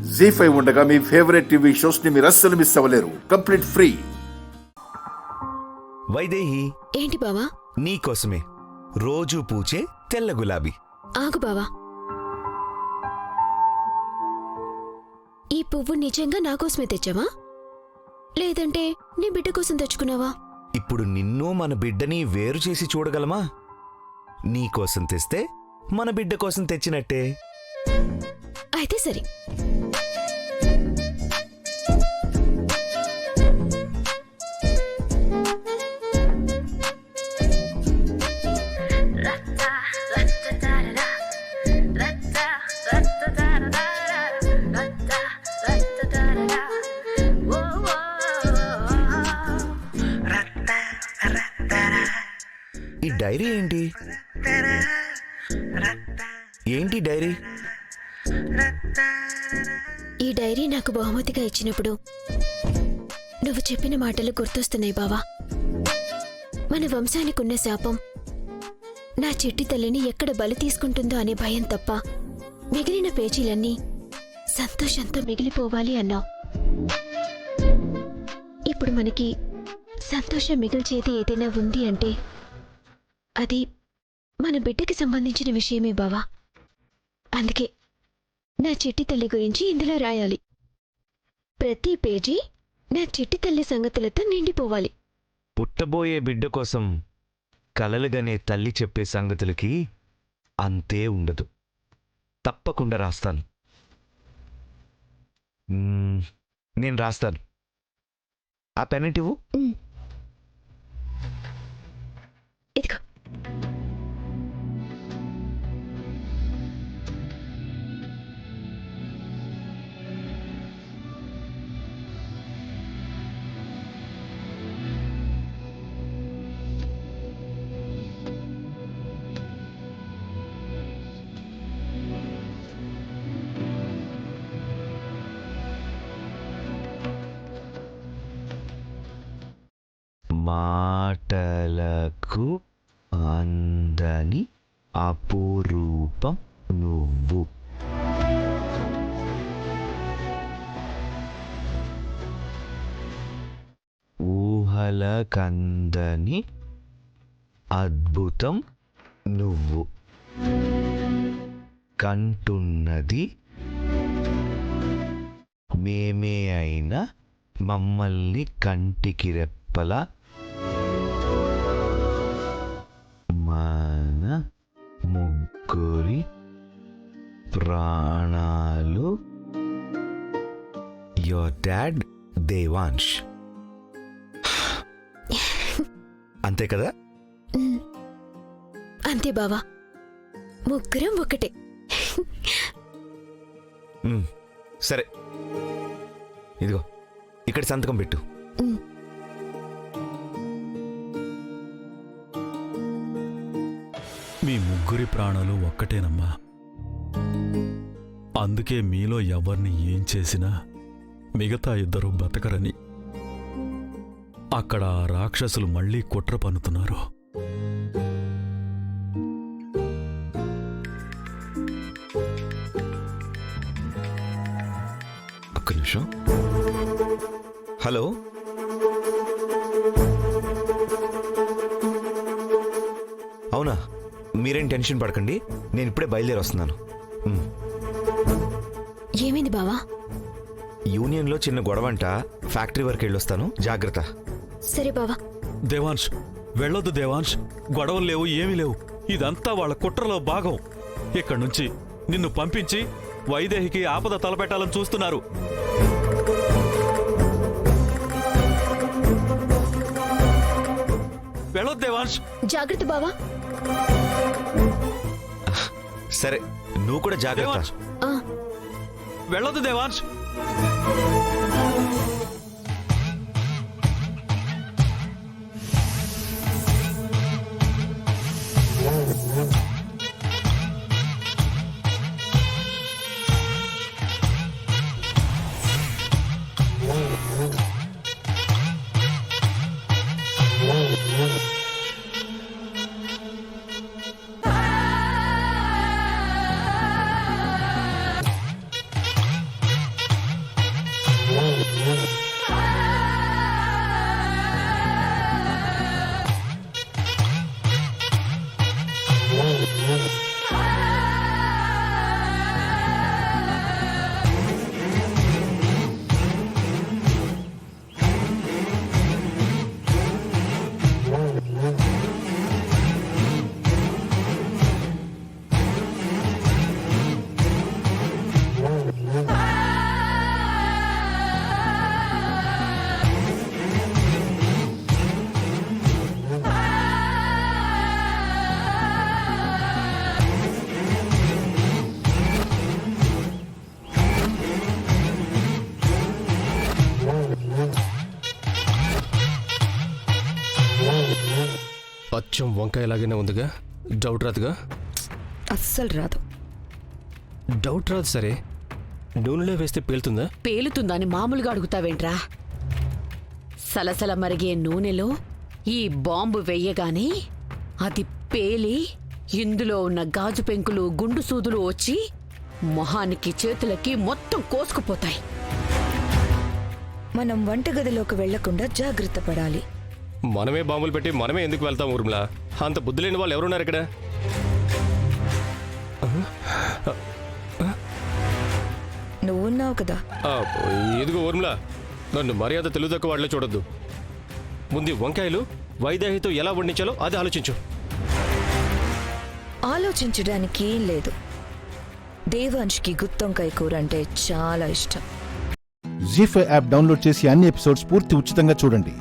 జీ5 ఉండగా మీ favourite TV shows ని మీరు అస్సలు మిస్ అవ్వలేరు. Complete free. వైదేహి, ఏంటి బావా? నీకోసమే రోజూ పూచే తెల్ల గులాబీ. ఆగు బావా, ఈ పువ్వు నిజంగా నా కోసమే తెచ్చావా, లేదంటే నీ బిడ్డ కోసం తెచ్చుకున్నావా? ఇప్పుడు నిన్ను మన బిడ్డని వేరు చేసి చూడగలమా? నీకోసం తెస్తే మన బిడ్డ కోసం తెచ్చినట్టే. అయితే సరే. ఈ డైరీ ఏంటి? ఏంటి డైరీ? ఈ డైరీ నాకు బహుమతిగా ఇచ్చినప్పుడు నువ్వు చెప్పిన మాటలు గుర్తొస్తున్నాయి బావా. మన వంశానికున్న శాపం నా చిట్టి తల్లిని ఎక్కడ బలి తీసుకుంటుందో అనే భయం తప్ప మిగిలిన పేజీలన్నీ సంతోషంతో మిగిలిపోవాలి అన్నావు. ఇప్పుడు మనకి సంతోషం మిగిల్చేది ఏదైనా ఉంది అంటే అది మన బిడ్డకి సంబంధించిన విషయమే బావా. అందుకే నా చిట్టి తల్లి గురించి ఇందులో రాయాలి. ప్రతి పేజీ నా చిట్టి తల్లి సంగతులతో నిండిపోవాలి. పుట్టబోయే బిడ్డ కోసం కలలుగనే తల్లి చెప్పే సంగతులకి అంతే ఉండదు. తప్పకుండా రాస్తాను. నేను రాస్తాను. ఆ పెన్నిటివు. ఇదిగో. మాటలకు అందని అపురూపం నువ్వు. ఊహలకందని అద్భుతం నువ్వు. కంటున్నది మేమే అయినా మమ్మల్ని కంటికి రెప్పలా మన ముగ్గురి ప్రాణాలు. Your dad Devansh. అంతే కదా? అంతే బావా, ముగ్గురం ఒకటే. సరే, ఇదిగో ఇక్కడ సంతకం పెట్టు. మీ ముగ్గురి ప్రాణాలు ఒక్కటేనమ్మా. అందుకే మీలో ఎవరిని ఏం చేసినా మిగతా ఇద్దరు బతకరని అక్కడ ఆ రాక్షసులు మళ్లీ కుట్ర పన్నుతున్నారు. ఒక్క నిమిషం. హలో, అవునా? మీరేం టెన్షన్ పడకండి, నేను ఇప్పుడే బయలుదేరి వస్తున్నాను. ఏమైంది బావా? యూనియన్లో చిన్న గొడవంట. ఫ్యాక్టరీ వరకు వెళ్ళొస్తాను, జాగ్రత్త. సరే బావా. దేవాంశ్, వెళ్ళొద్దు దేవాంశ్. గొడవలు లేవు, ఏమీ లేవు. ఇదంతా వాళ్ళ కుట్రలో భాగం. ఇక్కడి నుంచి నిన్ను పంపించి వైదేహికి ఆపద తలపెట్టాలని చూస్తున్నారు. వెళ్ళొద్దు దేవాంశ్. జాగ్రత్త బావా. సరే, నువ్వు కూడా జాగ్రత్త. వెళ్ళొద్దు దేవాంశ్. అచ్చం వంకాయలాగానే ఉందిగా. డౌట్ రాదుగా? అస్సలు రాదు. డౌట్ రాదు సరే, నూనెలో వేస్తే పేలుతుందా? పేలుతుందని మామూలుగా అడుగుతావేంట్రా? సలసల మరిగే నూనెలో ఈ బాంబు వెయ్యగానే అది పేలి ఇందులో ఉన్న గాజు పెంకులు గుండు సూదులు వచ్చి మొహానికి చేతులకి మొత్తం కోసుకుపోతాయి. మనం వంటగదిలోకి వెళ్లకుండా జాగ్రత్త పడాలి. మనమే బాంబులు పెట్టి మనమే ఎందుకు వెళ్తాం ఊర్మిళ? అంత బుద్ధి లేని వాళ్ళు ఎవరున్నారు ఇక్కడ? నువ్వున్నావు కదా. ఇదిగో ఊర్మిళ, నన్ను మర్యాద తెలుగు తక్కువ వాళ్ళే చూడొద్దు. ముందు వంకాయలు వైదేహితో ఎలా వండించాలో అది ఆలోచించు. ఆలోచించడానికి ఏం లేదు. దేవాంష్కి గుత్తొంకాయ కూర అంటే చాలా ఇష్టం. జీ5 యాప్ డౌన్లోడ్ చేసి అన్ని ఎపిసోడ్స్ పూర్తి ఉచితంగా చూడండి.